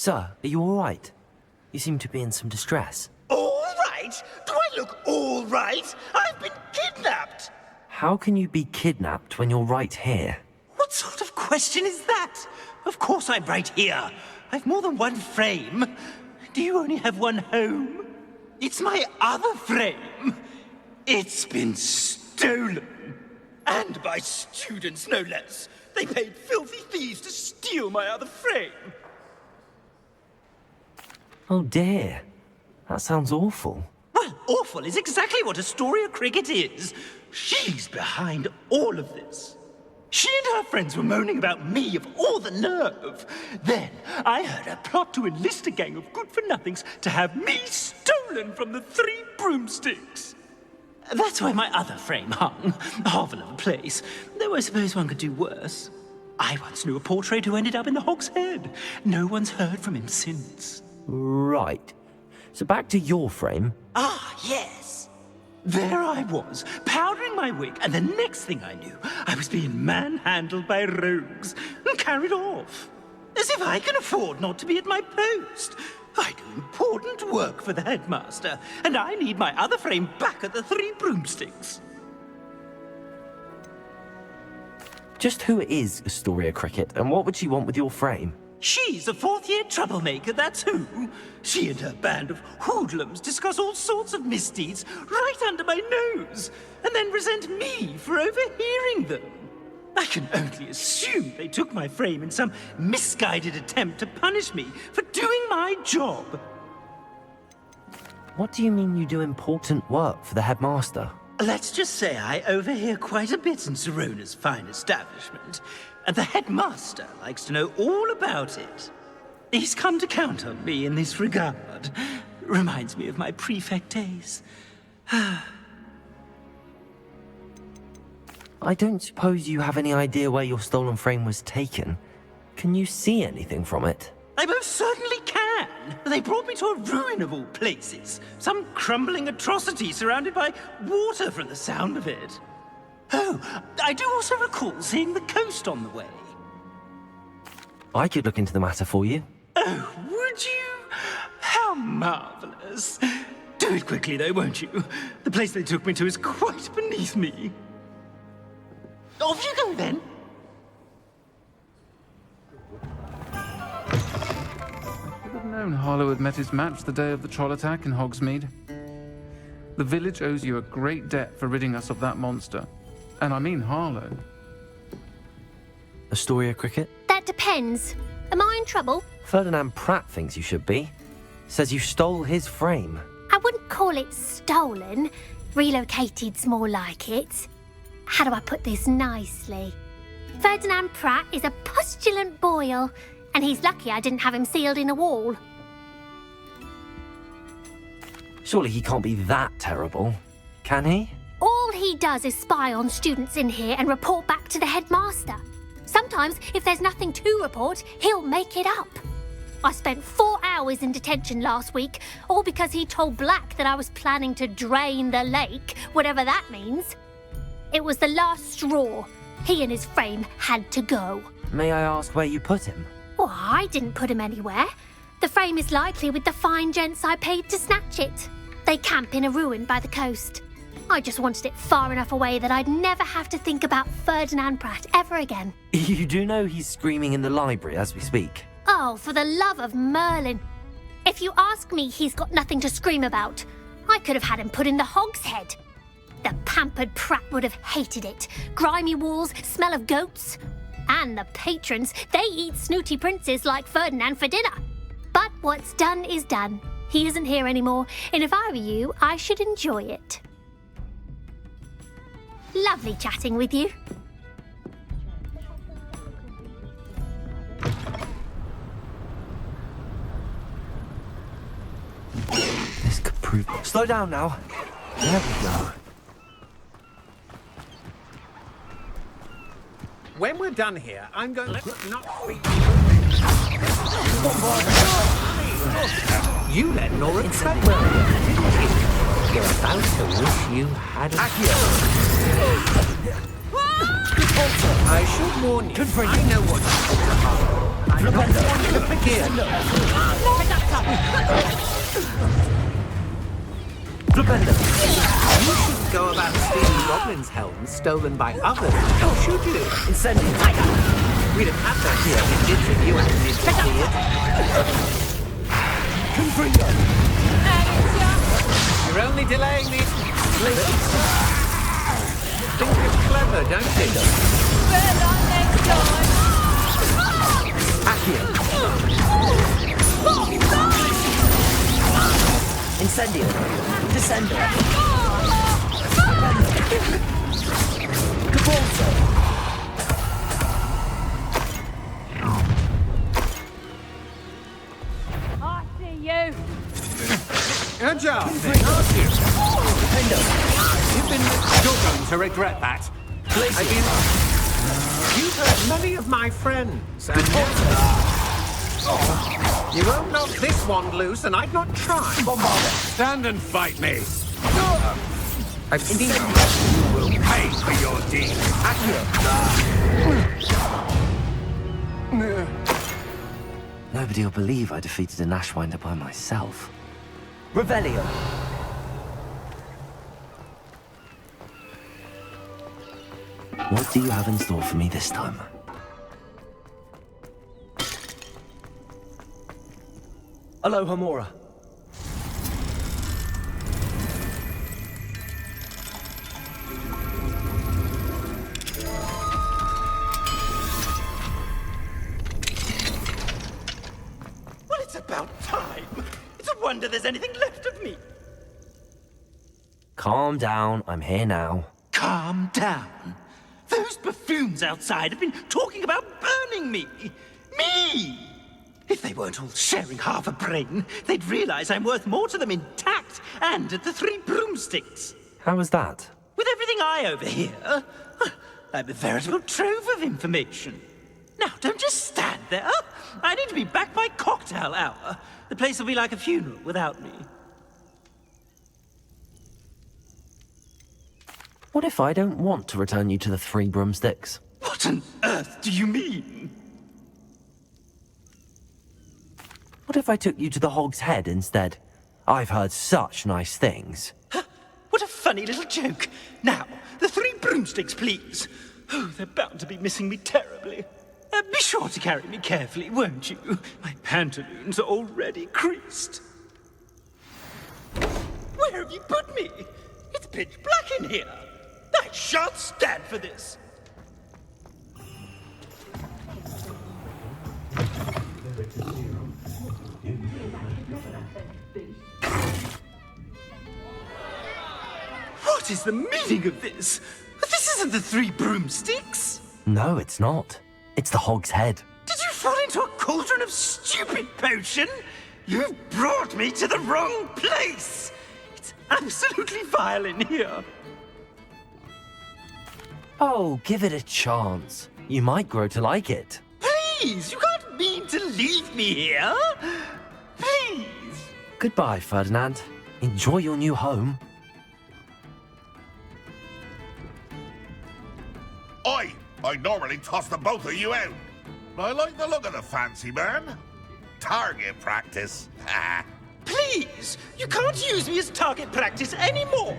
Sir, are you all right? You seem to be in some distress. All right? Do I look all right? I've been kidnapped! How can you be kidnapped when you're right here? What sort of question is that? Of course I'm right here. I've more than one frame. Do you only have one home? It's my other frame. It's been stolen. And by students, no less. They paid filthy thieves to steal my other frame. Oh dear. That sounds awful. Well, awful is exactly what Astoria Cricket is. She's behind all of this. She and her friends were moaning about me of all the nerve. Then I heard a plot to enlist a gang of good-for-nothings to have me stolen from the Three Broomsticks. That's where my other frame hung. A hovel of a place. Though I suppose one could do worse. I once knew a portrait who ended up in the Hog's Head. No one's heard from him since. Right. So back to your frame. Ah, yes. There I was, powdering my wig, and the next thing I knew, I was being manhandled by rogues and carried off. As if I can afford not to be at my post. I do important work for the headmaster, and I need my other frame back at the Three Broomsticks. Just who is Astoria Cricket, and what would she want with your frame? She's a fourth-year troublemaker, that's who. She and her band of hoodlums discuss all sorts of misdeeds right under my nose, and then resent me for overhearing them. I can only assume they took my frame in some misguided attempt to punish me for doing my job. What do you mean you do important work for the headmaster? Let's just say I overhear quite a bit in Serona's fine establishment, and the headmaster likes to know all about it. He's come to count on me in this regard. Reminds me of my prefect days. I don't suppose you have any idea where your stolen frame was taken. Can you see anything from it? I most certainly can. They brought me to a ruin of all places. Some crumbling atrocity surrounded by water from the sound of it. Oh, I do also recall seeing the coast on the way. I could look into the matter for you. Oh, would you? How marvelous. Do it quickly though, won't you? The place they took me to is quite beneath me. Off you go then. I would have known Harlow had met his match the day of the troll attack in Hogsmeade. The village owes you a great debt for ridding us of that monster. And I mean Harlow. Astoria Cricket? That depends. Am I in trouble? Ferdinand Pratt thinks you should be. Says you stole his frame. I wouldn't call it stolen. Relocated's more like it. How do I put this nicely? Ferdinand Pratt is a postulant boil, and he's lucky I didn't have him sealed in a wall. Surely he can't be that terrible, can he? All he does is spy on students in here and report back to the headmaster. Sometimes, if there's nothing to report, he'll make it up. I spent 4 hours in detention last week, all because he told Black that I was planning to drain the lake, whatever that means. It was the last straw. He and his frame had to go. May I ask where you put him? Well, I didn't put him anywhere. The frame is likely with the fine gents I paid to snatch it. They camp in a ruin by the coast. I just wanted it far enough away that I'd never have to think about Ferdinand Pratt ever again. You do know he's screaming in the library as we speak. Oh, for the love of Merlin. If you ask me, he's got nothing to scream about. I could have had him put in the Hog's Head. The pampered Pratt would have hated it. Grimy walls, smell of goats. And the patrons, they eat snooty princes like Ferdinand for dinner. But what's done is done. He isn't here anymore, and if I were you, I should enjoy it. Lovely chatting with you. This could prove... Slow down now. There we go. When we're done here, I'm going to not speak. You let Nora track. You're about to wish you had a... I should warn you. I know what. You shouldn't go about stealing goblins' helms stolen by others, or should you? Incendiary. We'd have had that here if you hadn't interfered. You're only delaying these. Think you're clever, don't you? Incendiary. Descender. Cabalzo. I see you. Good job, then, aren't you? You've been going to regret that. You've hurt many of my friends, and you won't knock this one loose, and I'd not try. Stand and fight me. I've seen you. You will pay for your deeds. Nobody will believe I defeated an Ashwinder by myself. Revelio. What do you have in store for me this time? Aloha Mora. Well, it's about time. It's a wonder there's anything left of me. Calm down, I'm here now. Calm down. Those buffoons outside have been talking about burning me. Me! If they weren't all sharing half a brain, they'd realize I'm worth more to them intact and at the Three Broomsticks. How was that? With everything I overhear, I'm a veritable trove of information. Now, don't just stand there. I need to be back by cocktail hour. The place will be like a funeral without me. What if I don't want to return you to the Three Broomsticks? What on earth do you mean? What if I took you to the Hog's Head instead? I've heard such nice things. What a funny little joke. Now, the Three Broomsticks, please. Oh, they're bound to be missing me terribly. Be sure to carry me carefully, won't you? My pantaloons are already creased. Where have you put me? It's pitch black in here. I shan't stand for this. What is the meaning of this? This isn't the Three Broomsticks. No, it's not. It's the Hog's Head. Did you fall into a cauldron of stupid potion? You've brought me to the wrong place. It's absolutely vile in here. Oh, give it a chance. You might grow to like it. Please, you can't mean to leave me here. Please. Goodbye, Ferdinand. Enjoy your new home. I'd normally toss the both of you out. I like the look of the fancy man. Target practice. Please, you can't use me as target practice anymore.